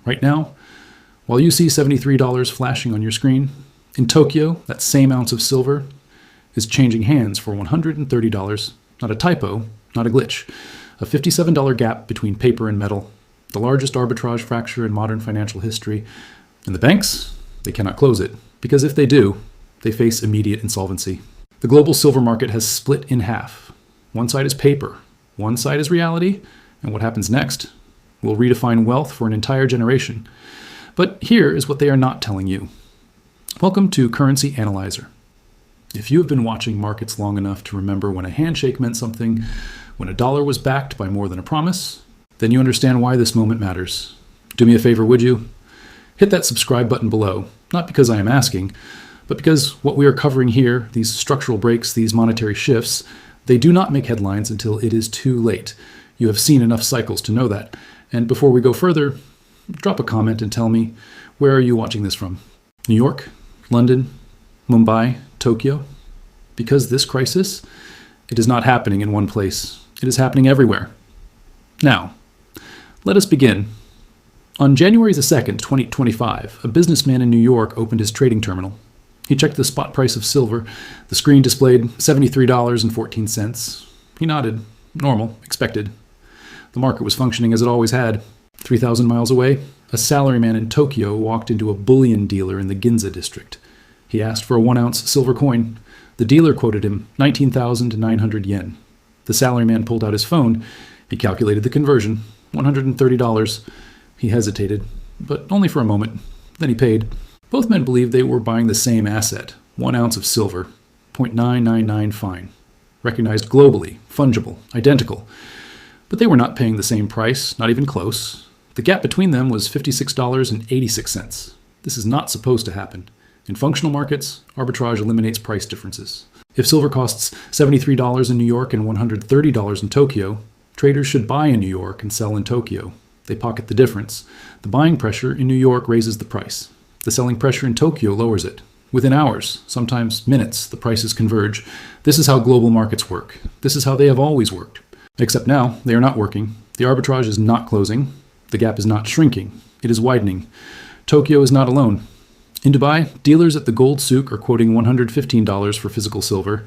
Right now, while you see $73 flashing on your screen, in Tokyo, that same ounce of silver is changing hands for $130. Not a typo, not a glitch. A $57 gap between paper and metal, the largest arbitrage fracture in modern financial history. And the banks, they cannot close it, because if they do, they face immediate insolvency. The global silver market has split in half. One side is paper, one side is reality, and what happens next will redefine wealth for an entire generation. But here is what they are not telling you. Welcome to Currency Analyzer. If you have been watching markets long enough to remember when a handshake meant something, when a dollar was backed by more than a promise, then you understand why this moment matters. Do me a favor, would you? Hit that subscribe button below, not because I am asking, but because what we are covering here, these structural breaks, these monetary shifts, they do not make headlines until it is too late. You have seen enough cycles to know that. And before we go further, drop a comment and tell me, where are you watching this from? New York, London, Mumbai, Tokyo? Because this crisis, it is not happening in one place. It is happening everywhere. Now, let us begin. On January the 2nd, 2025, a businessman in New York opened his trading terminal. He checked the spot price of silver. The screen displayed $73.14. He nodded. Normal, expected. The market was functioning as it always had. 3,000 miles away, a salaryman in Tokyo walked into a bullion dealer in the Ginza district. He asked for a 1-ounce silver coin. The dealer quoted him 19,900 yen. The salaryman pulled out his phone. He calculated the conversion, $130. He hesitated, but only for a moment. Then he paid. Both men believed they were buying the same asset, 1 ounce of silver, 0.999 fine, recognized globally, fungible, identical. But they were not paying the same price, not even close. The gap between them was $56.86. This is not supposed to happen. In functional markets, arbitrage eliminates price differences. If silver costs $73 in New York and $130 in Tokyo, traders should buy in New York and sell in Tokyo. They pocket the difference. The buying pressure in New York raises the price. The selling pressure in Tokyo lowers it. Within hours, sometimes minutes, the prices converge. This is how global markets work. This is how they have always worked. Except now, they are not working. The arbitrage is not closing. The gap is not shrinking. It is widening. Tokyo is not alone. In Dubai, dealers at the gold Souk are quoting $115 for physical silver.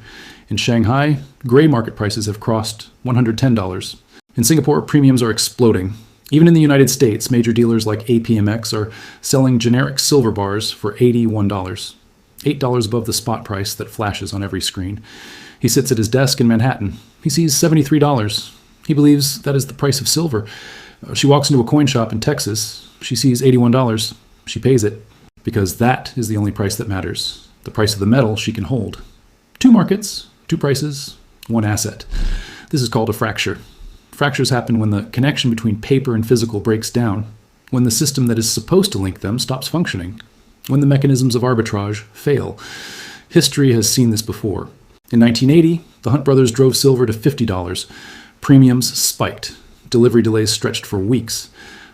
In Shanghai, gray market prices have crossed $110. In Singapore, premiums are exploding. Even in the United States, major dealers like APMX are selling generic silver bars for $81, $8 above the spot price that flashes on every screen. He sits at his desk in Manhattan. He sees $73. He believes that is the price of silver. She walks into a coin shop in Texas. She sees $81. She pays it, because that is the only price that matters, the price of the metal she can hold. 2 markets, 2 prices, 1 asset. This is called a fracture. Fractures happen when the connection between paper and physical breaks down, when the system that is supposed to link them stops functioning, when the mechanisms of arbitrage fail. History has seen this before. In 1980, the Hunt brothers drove silver to $50. Premiums spiked. Delivery delays stretched for weeks.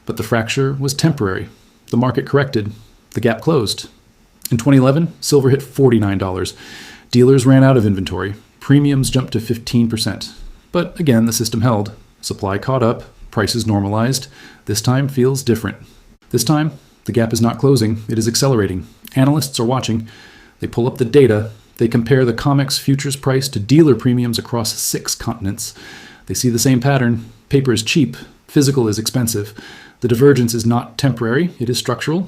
But the fracture was temporary. The market corrected. The gap closed. In 2011, silver hit $49. Dealers ran out of inventory. Premiums jumped to 15%. But again, the system held. Supply caught up. Prices normalized. This time feels different. This time, the gap is not closing. It is accelerating. Analysts are watching. They pull up the data. They compare the COMEX futures price to dealer premiums across 6 continents. They see the same pattern. Paper is cheap. Physical is expensive. The divergence is not temporary. It is structural.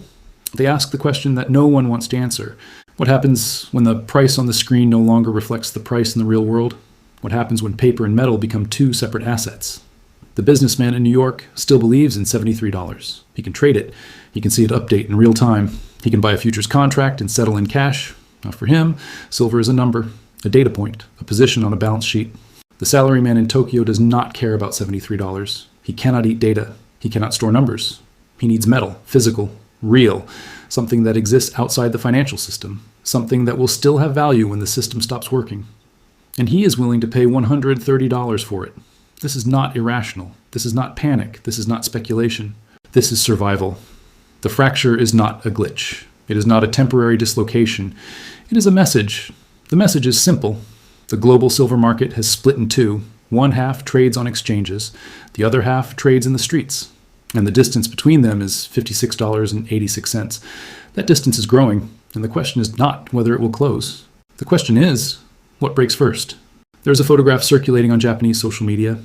They ask the question that no one wants to answer. What happens when the price on the screen no longer reflects the price in the real world? What happens when paper and metal become 2 separate assets? The businessman in New York still believes in $73. He can trade it. He can see it update in real time. He can buy a futures contract and settle in cash. Now for him, silver is a number, a data point, a position on a balance sheet. The salaryman in Tokyo does not care about $73. He cannot eat data. He cannot store numbers. He needs metal, physical, real, something that exists outside the financial system, something that will still have value when the system stops working. And he is willing to pay $130 for it. This is not irrational. This is not panic. This is not speculation. This is survival. The fracture is not a glitch. It is not a temporary dislocation. It is a message. The message is simple. The global silver market has split in 2. One half trades on exchanges. The other half trades in the streets. and the distance between them is $56.86. That distance is growing, and the question is not whether it will close. The question is, what breaks first? There's a photograph circulating on Japanese social media.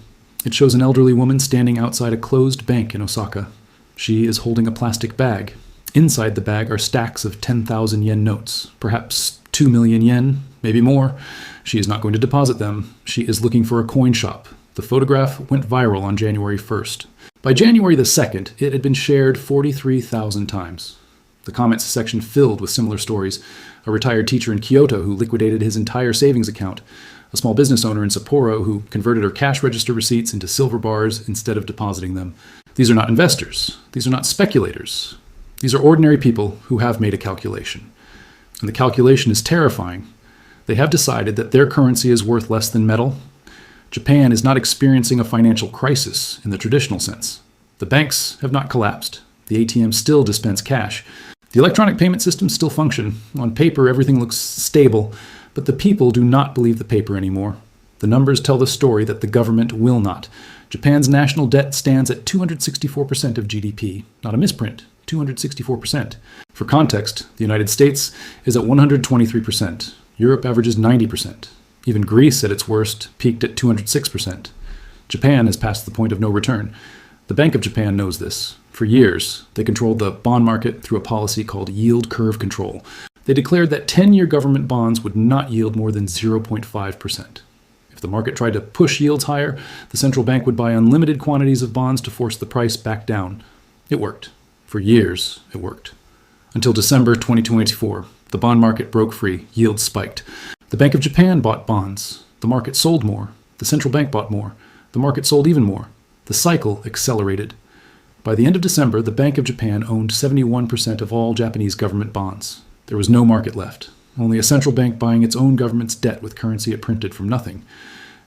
It shows an elderly woman standing outside a closed bank in Osaka. She is holding a plastic bag. Inside the bag are stacks of 10,000 yen notes, perhaps 2 million yen, maybe more. She is not going to deposit them. She is looking for a coin shop. The photograph went viral on January 1st. By January the 2nd, it had been shared 43,000 times. The comments section filled with similar stories. A retired teacher in Kyoto who liquidated his entire savings account. A small business owner in Sapporo who converted her cash register receipts into silver bars instead of depositing them. These are not investors. These are not speculators. These are ordinary people who have made a calculation. And the calculation is terrifying. They have decided that their currency is worth less than metal. Japan is not experiencing a financial crisis in the traditional sense. The banks have not collapsed. The ATMs still dispense cash. The electronic payment systems still function. On paper, everything looks stable, but the people do not believe the paper anymore. The numbers tell the story that the government will not. Japan's national debt stands at 264% of GDP. Not a misprint, 264%. For context, the United States is at 123%. Europe averages 90%. Even Greece, at its worst, peaked at 206%. Japan has passed the point of no return. The Bank of Japan knows this. For years, they controlled the bond market through a policy called yield curve control. They declared that 10-year government bonds would not yield more than 0.5%. If the market tried to push yields higher, the central bank would buy unlimited quantities of bonds to force the price back down. It worked. For years, it worked. Until December 2024, the bond market broke free, yields spiked. The Bank of Japan bought bonds. The market sold more. The central bank bought more. The market sold even more. The cycle accelerated. By the end of December, the Bank of Japan owned 71% of all Japanese government bonds. There was no market left, only a central bank buying its own government's debt with currency it printed from nothing.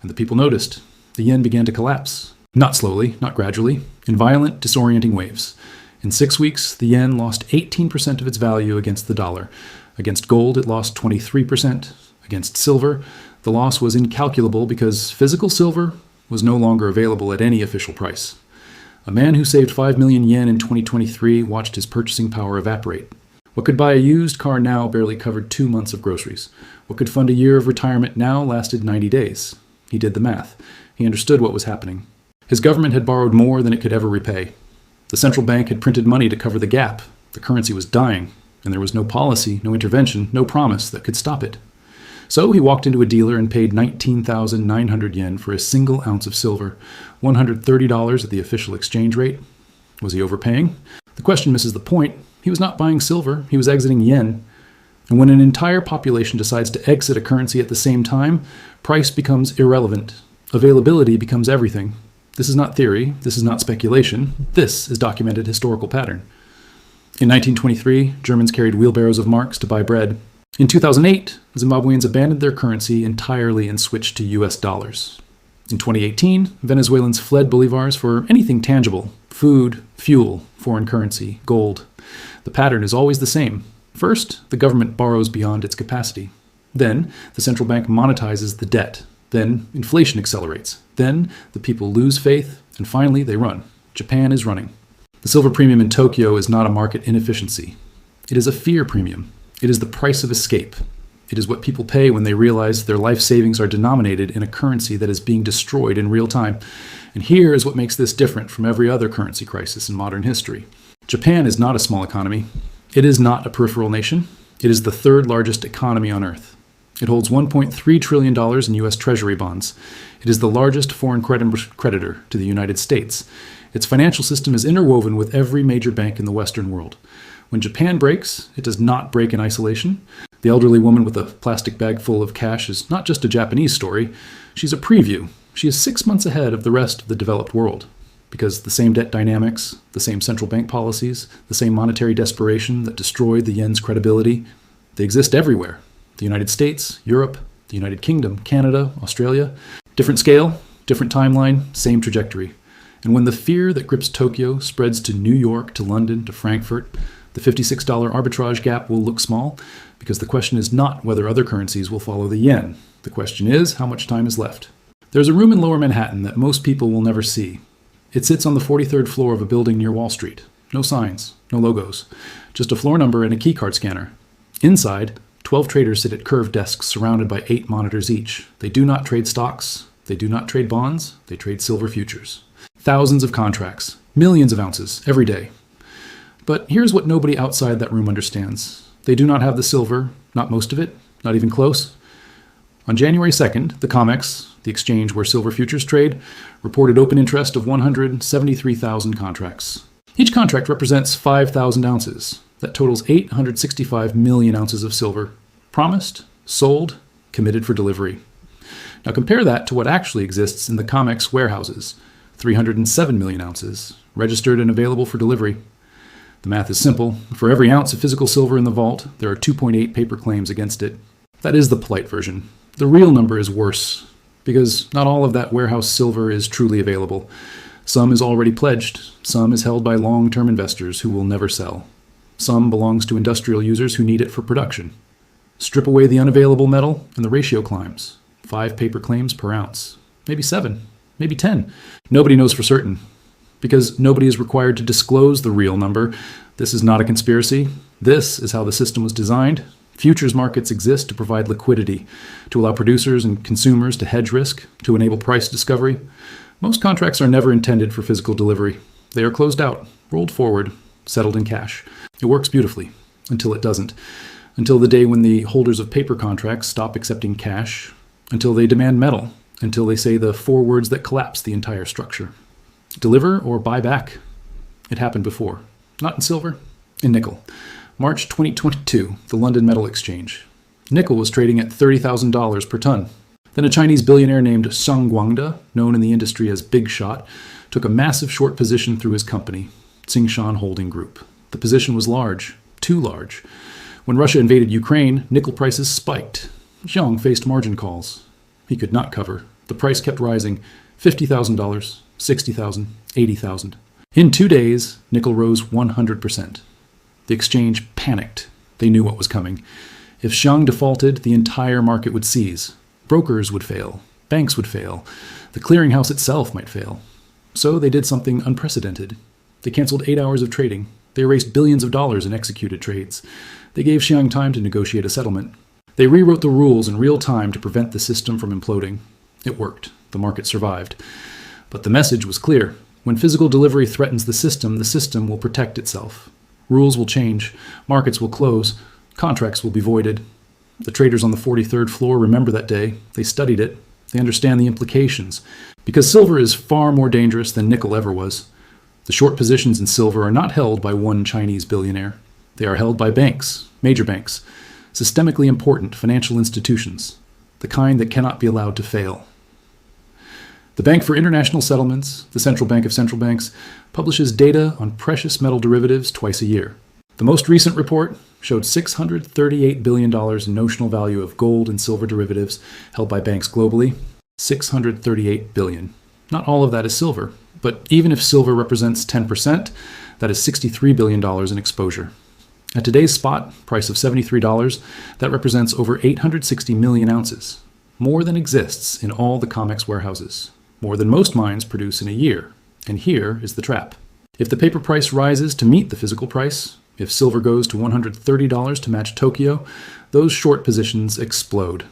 And the people noticed. The yen began to collapse. Not slowly, not gradually, in violent, disorienting waves. In 6 weeks, the yen lost 18% of its value against the dollar. Against gold, it lost 23%. Against silver, the loss was incalculable because physical silver was no longer available at any official price. A man who saved 5 million yen in 2023 watched his purchasing power evaporate. What could buy a used car now barely covered 2 months of groceries. What could fund a year of retirement now lasted 90 days. He did the math. He understood what was happening. His government had borrowed more than it could ever repay. The central bank had printed money to cover the gap. The currency was dying, and there was no policy, no intervention, no promise that could stop it. So he walked into a dealer and paid 19,900 yen for a single ounce of silver, $130 at the official exchange rate. Was he overpaying? The question misses the point. He was not buying silver, he was exiting yen. And when an entire population decides to exit a currency at the same time, price becomes irrelevant. Availability becomes everything. This is not theory, this is not speculation, this is documented historical pattern. In 1923, Germans carried wheelbarrows of marks to buy bread. In 2008, Zimbabweans abandoned their currency entirely and switched to US dollars. In 2018, Venezuelans fled bolivars for anything tangible: food, fuel, foreign currency, gold. The pattern is always the same. First, the government borrows beyond its capacity. Then, the central bank monetizes the debt. Then, inflation accelerates. Then, the people lose faith, and finally, they run. Japan is running. The silver premium in Tokyo is not a market inefficiency. It is a fear premium. It is the price of escape. It is what people pay when they realize their life savings are denominated in a currency that is being destroyed in real time. And here is what makes this different from every other currency crisis in modern history. Japan is not a small economy. It is not a peripheral nation. It is the third largest economy on earth. It holds $1.3 trillion in U.S. Treasury bonds. It is the largest foreign creditor to the United States. Its financial system is interwoven with every major bank in the Western world. When Japan breaks, it does not break in isolation. The elderly woman with a plastic bag full of cash is not just a Japanese story. She's a preview. She is 6 months ahead of the rest of the developed world. Because the same debt dynamics, the same central bank policies, the same monetary desperation that destroyed the yen's credibility, they exist everywhere. The United States, Europe, the United Kingdom, Canada, Australia. Different scale, different timeline, same trajectory. And when the fear that grips Tokyo spreads to New York, to London, to Frankfurt, the $56 arbitrage gap will look small, because the question is not whether other currencies will follow the yen. The question is how much time is left. There's a room in Lower Manhattan that most people will never see. It sits on the 43rd floor of a building near Wall Street. No signs, no logos, just a floor number and a keycard scanner. Inside, 12 traders sit at curved desks surrounded by 8 monitors each. They do not trade stocks. They do not trade bonds. They trade silver futures. Thousands of contracts, millions of ounces every day. But here's what nobody outside that room understands. They do not have the silver, not most of it, not even close. On January 2nd, the COMEX, the exchange where silver futures trade, reported open interest of 173,000 contracts. Each contract represents 5,000 ounces. That totals 865 million ounces of silver, promised, sold, committed for delivery. Now compare that to what actually exists in the COMEX warehouses, 307 million ounces, registered and available for delivery. The math is simple. For every ounce of physical silver in the vault, there are 2.8 paper claims against it. That is the polite version. The real number is worse, because not all of that warehouse silver is truly available. Some is already pledged, some is held by long-term investors who will never sell. Some belongs to industrial users who need it for production. Strip away the unavailable metal, and the ratio climbs. 5 paper claims per ounce. Maybe 7, maybe 10. Nobody knows for certain. Because nobody is required to disclose the real number. This is not a conspiracy. This is how the system was designed. Futures markets exist to provide liquidity, to allow producers and consumers to hedge risk, to enable price discovery. Most contracts are never intended for physical delivery. They are closed out, rolled forward, settled in cash. It works beautifully, until it doesn't. Until the day when the holders of paper contracts stop accepting cash, until they demand metal, until they say the 4 words that collapse the entire structure. Deliver or buy back. It happened before. Not in silver, in nickel. March 2022, the London Metal Exchange. Nickel was trading at $30,000 per ton. Then a Chinese billionaire named Sung Guangda, known in the industry as Big Shot, took a massive short position through his company, Tsingshan Holding Group. The position was large, too large. When Russia invaded Ukraine, nickel prices spiked. Zhang faced margin calls. He could not cover. The price kept rising, $50,000, $60,000, $80,000. In 2 days, nickel rose 100%. The exchange panicked. They knew what was coming. If Zhang defaulted, the entire market would seize. Brokers would fail. Banks would fail. The clearinghouse itself might fail. So they did something unprecedented. They canceled 8 hours of trading. They erased billions of dollars in executed trades. They gave Zhang time to negotiate a settlement. They rewrote the rules in real time to prevent the system from imploding. It worked. The market survived. But the message was clear. When physical delivery threatens the system will protect itself. Rules will change. Markets will close. Contracts will be voided. The traders on the 43rd floor remember that day. They studied it. They understand the implications. Because silver is far more dangerous than nickel ever was. The short positions in silver are not held by one Chinese billionaire. They are held by banks, major banks, systemically important financial institutions, the kind that cannot be allowed to fail. The Bank for International Settlements, the central bank of central banks, publishes data on precious metal derivatives twice a year. The most recent report showed $638 billion in notional value of gold and silver derivatives held by banks globally. $638 billion. Not all of that is silver, but even if silver represents 10%, that is $63 billion in exposure. At today's spot price of $73, that represents over 860 million ounces, more than exists in all the COMEX warehouses, more than most mines produce in a year. And here is the trap. If the paper price rises to meet the physical price, if silver goes to $130 to match Tokyo, those short positions explode.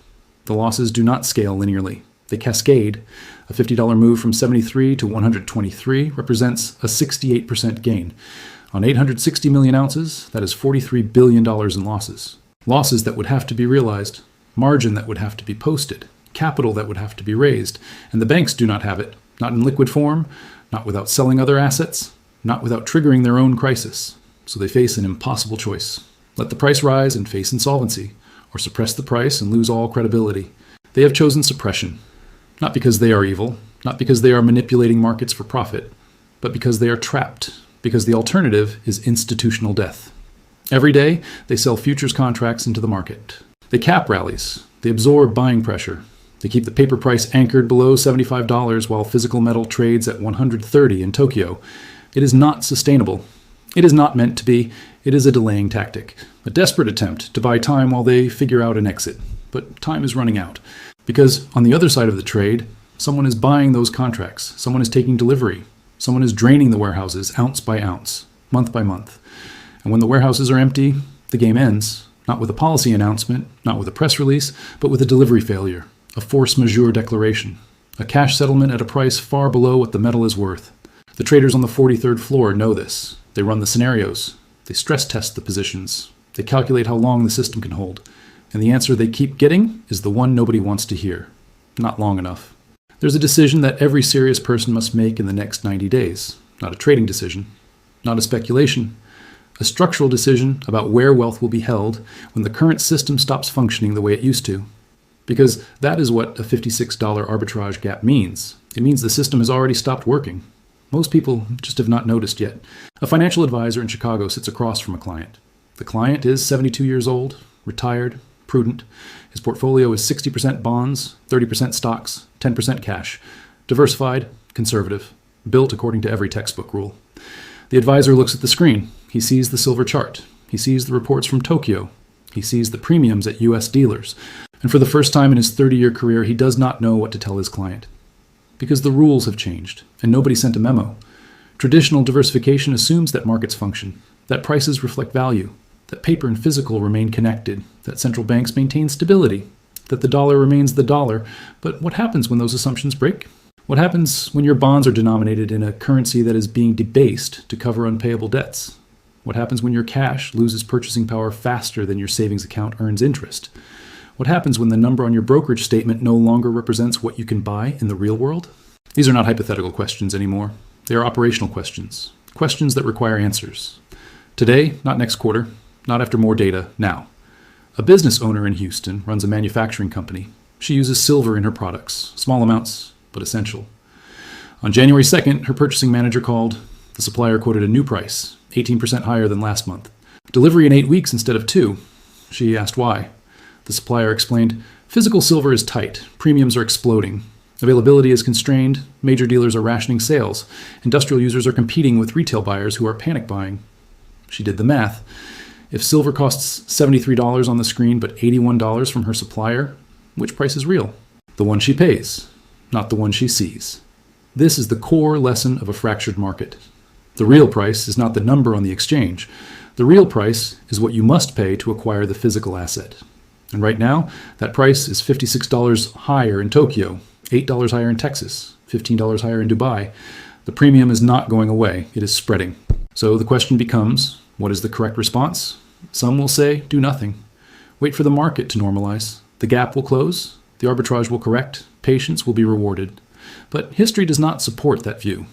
The losses do not scale linearly. They cascade. A $50 move from 73 to 123 represents a 68% gain. On 860 million ounces, that is $43 billion in losses. Losses that would have to be realized, margin that would have to be posted, capital that would have to be raised, and the banks do not have it, not in liquid form, not without selling other assets, not without triggering their own crisis. So they face an impossible choice. Let the price rise and face insolvency, or suppress the price and lose all credibility. They have chosen suppression, not because they are evil, not because they are manipulating markets for profit, but because they are trapped, because the alternative is institutional death. Every day, they sell futures contracts into the market. They cap rallies. They absorb buying pressure. They keep the paper price anchored below $75 while physical metal trades at $130 in Tokyo. It is not sustainable. It is not meant to be. It is a delaying tactic, a desperate attempt to buy time while they figure out an exit. But time is running out. Because on the other side of the trade, someone is buying those contracts. Someone is taking delivery. Someone is draining the warehouses ounce by ounce, month by month. And when the warehouses are empty, the game ends, not with a policy announcement, not with a press release, but with a delivery failure, a force majeure declaration, a cash settlement at a price far below what the metal is worth. The traders on the 43rd floor know this. They run the scenarios. They stress test the positions. They calculate how long the system can hold. And the answer they keep getting is the one nobody wants to hear. Not long enough. There's a decision that every serious person must make in the next 90 days. Not a trading decision. Not a speculation. A structural decision about where wealth will be held when the current system stops functioning the way it used to. Because that is what a $56 arbitrage gap means. It means the system has already stopped working. Most people just have not noticed yet. A financial advisor in Chicago sits across from a client. The client is 72 years old, retired, prudent. His portfolio is 60% bonds, 30% stocks, 10% cash. Diversified, conservative, built according to every textbook rule. The advisor looks at the screen. He sees the silver chart. He sees the reports from Tokyo. He sees the premiums at U.S. dealers. And for the first time in his 30-year career, he does not know what to tell his client. Because the rules have changed, and nobody sent a memo. Traditional diversification assumes that markets function, that prices reflect value, that paper and physical remain connected, that central banks maintain stability, that the dollar remains the dollar. But what happens when those assumptions break? What happens when your bonds are denominated in a currency that is being debased to cover unpayable debts? What happens when your cash loses purchasing power faster than your savings account earns interest? What happens when the number on your brokerage statement no longer represents what you can buy in the real world? These are not hypothetical questions anymore. They are operational questions. Questions that require answers. Today, not next quarter, not after more data, now. A business owner in Houston runs a manufacturing company. She uses silver in her products, small amounts, but essential. On January 2nd, her purchasing manager called. The supplier quoted a new price, 18% higher than last month. Delivery in 8 weeks instead of 2. She asked why. The supplier explained, physical silver is tight, premiums are exploding. Availability is constrained, major dealers are rationing sales, industrial users are competing with retail buyers who are panic buying. She did the math. If silver costs $73 on the screen but $81 from her supplier, which price is real? The one she pays, not the one she sees. This is the core lesson of a fractured market. The real price is not the number on the exchange. The real price is what you must pay to acquire the physical asset. And right now, that price is $56 higher in Tokyo, $8 higher in Texas, $15 higher in Dubai. The premium is not going away. It is spreading. So the question becomes, what is the correct response? Some will say, do nothing. Wait for the market to normalize. The gap will close. The arbitrage will correct. Patience will be rewarded. But history does not support that view.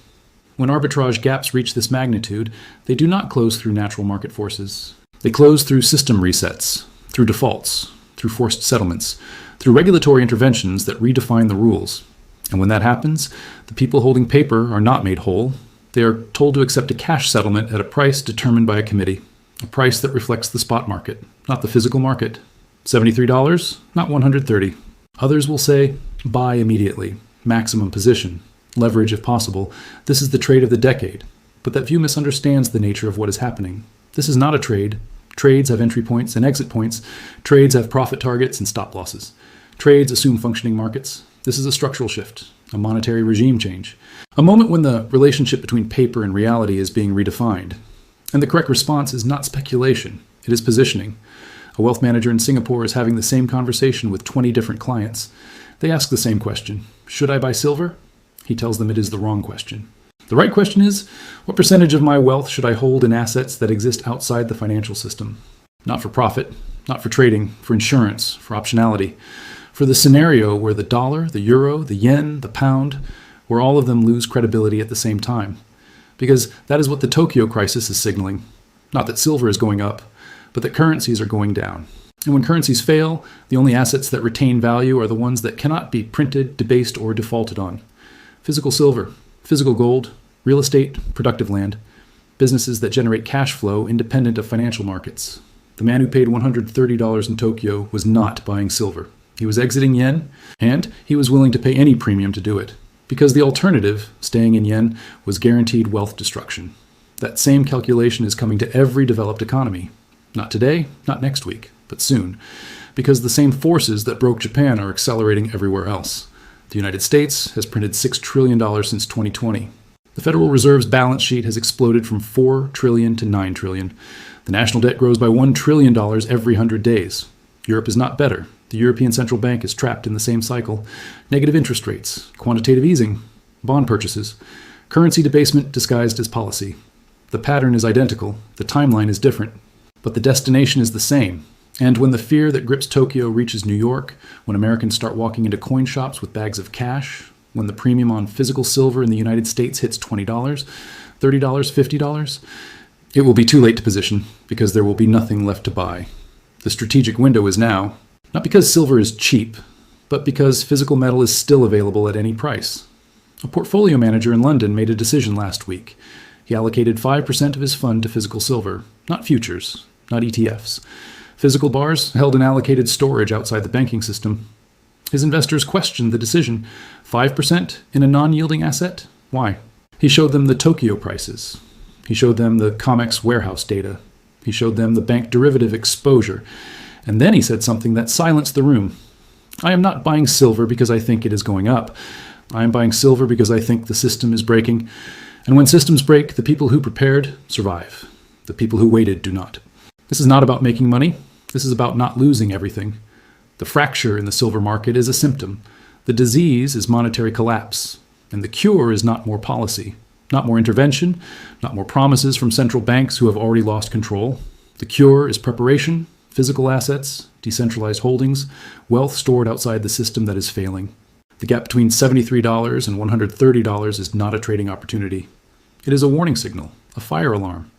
When arbitrage gaps reach this magnitude, they do not close through natural market forces. They close through system resets, through defaults, through forced settlements, through regulatory interventions that redefine the rules. And when that happens, the people holding paper are not made whole. They are told to accept a cash settlement at a price determined by a committee, a price that reflects the spot market, not the physical market. $73, not $130. Others will say, buy immediately, maximum position, leverage if possible. This is the trade of the decade. But that view misunderstands the nature of what is happening. This is not a trade. Trades have entry points and exit points. Trades have profit targets and stop losses. Trades assume functioning markets. This is a structural shift, a monetary regime change, a moment when the relationship between paper and reality is being redefined. And the correct response is not speculation, it is positioning. A wealth manager in Singapore is having the same conversation with 20 different clients. They ask the same question, should I buy silver? He tells them it is the wrong question. The right question is, what percentage of my wealth should I hold in assets that exist outside the financial system? Not for profit, not for trading, for insurance, for optionality, for the scenario where the dollar, the euro, the yen, the pound, where all of them lose credibility at the same time. Because that is what the Tokyo crisis is signaling. Not that silver is going up, but that currencies are going down. And when currencies fail, the only assets that retain value are the ones that cannot be printed, debased, or defaulted on. Physical silver, physical gold, real estate, productive land, businesses that generate cash flow independent of financial markets. The man who paid $130 in Tokyo was not buying silver. He was exiting yen, and he was willing to pay any premium to do it, because the alternative, staying in yen, was guaranteed wealth destruction. That same calculation is coming to every developed economy. Not today, not next week, but soon, because the same forces that broke Japan are accelerating everywhere else. The United States has printed $6 trillion since 2020. The Federal Reserve's balance sheet has exploded from $4 trillion to $9 trillion. The national debt grows by $1 trillion every 100 days. Europe is not better. The European Central Bank is trapped in the same cycle. Negative interest rates, quantitative easing, bond purchases, currency debasement disguised as policy. The pattern is identical. The timeline is different. But the destination is the same. And when the fear that grips Tokyo reaches New York, when Americans start walking into coin shops with bags of cash, when the premium on physical silver in the United States hits $20, $30, $50, it will be too late to position because there will be nothing left to buy. The strategic window is now, not because silver is cheap, but because physical metal is still available at any price. A portfolio manager in London made a decision last week. He allocated 5% of his fund to physical silver, not futures, not ETFs. Physical bars held in allocated storage outside the banking system. His investors questioned the decision. 5% in a non-yielding asset? Why? He showed them the Tokyo prices. He showed them the COMEX warehouse data. He showed them the bank derivative exposure. And then he said something that silenced the room. I am not buying silver because I think it is going up. I am buying silver because I think the system is breaking. And when systems break, the people who prepared survive. The people who waited do not. This is not about making money. This is about not losing everything. The fracture in the silver market is a symptom. The disease is monetary collapse. And the cure is not more policy, not more intervention, not more promises from central banks who have already lost control. The cure is preparation, physical assets, decentralized holdings, wealth stored outside the system that is failing. The gap between $73 and $130 is not a trading opportunity. It is a warning signal, a fire alarm.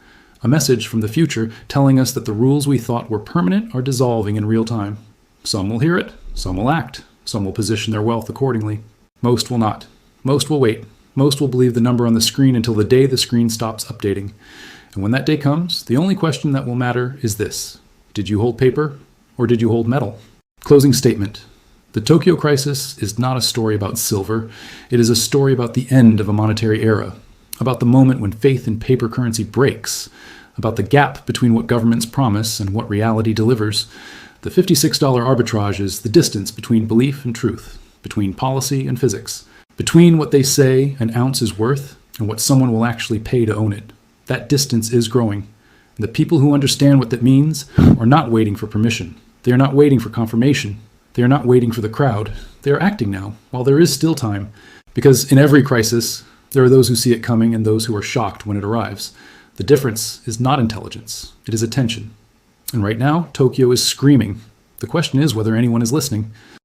A message from the future telling us that the rules we thought were permanent are dissolving in real time. Some will hear it, some will act, some will position their wealth accordingly. Most will not. Most will wait. Most will believe the number on the screen until the day the screen stops updating. And when that day comes, the only question that will matter is this: did you hold paper or did you hold metal? Closing statement. The Tokyo crisis is not a story about silver. It is a story about the end of a monetary era, about the moment when faith in paper currency breaks, about the gap between what governments promise and what reality delivers. The $56 arbitrage is the distance between belief and truth, between policy and physics, between what they say an ounce is worth and what someone will actually pay to own it. That distance is growing. And the people who understand what that means are not waiting for permission. They are not waiting for confirmation. They are not waiting for the crowd. They are acting now, while there is still time. Because in every crisis, there are those who see it coming and those who are shocked when it arrives. The difference is not intelligence. It is attention. And right now, Tokyo is screaming. The question is whether anyone is listening.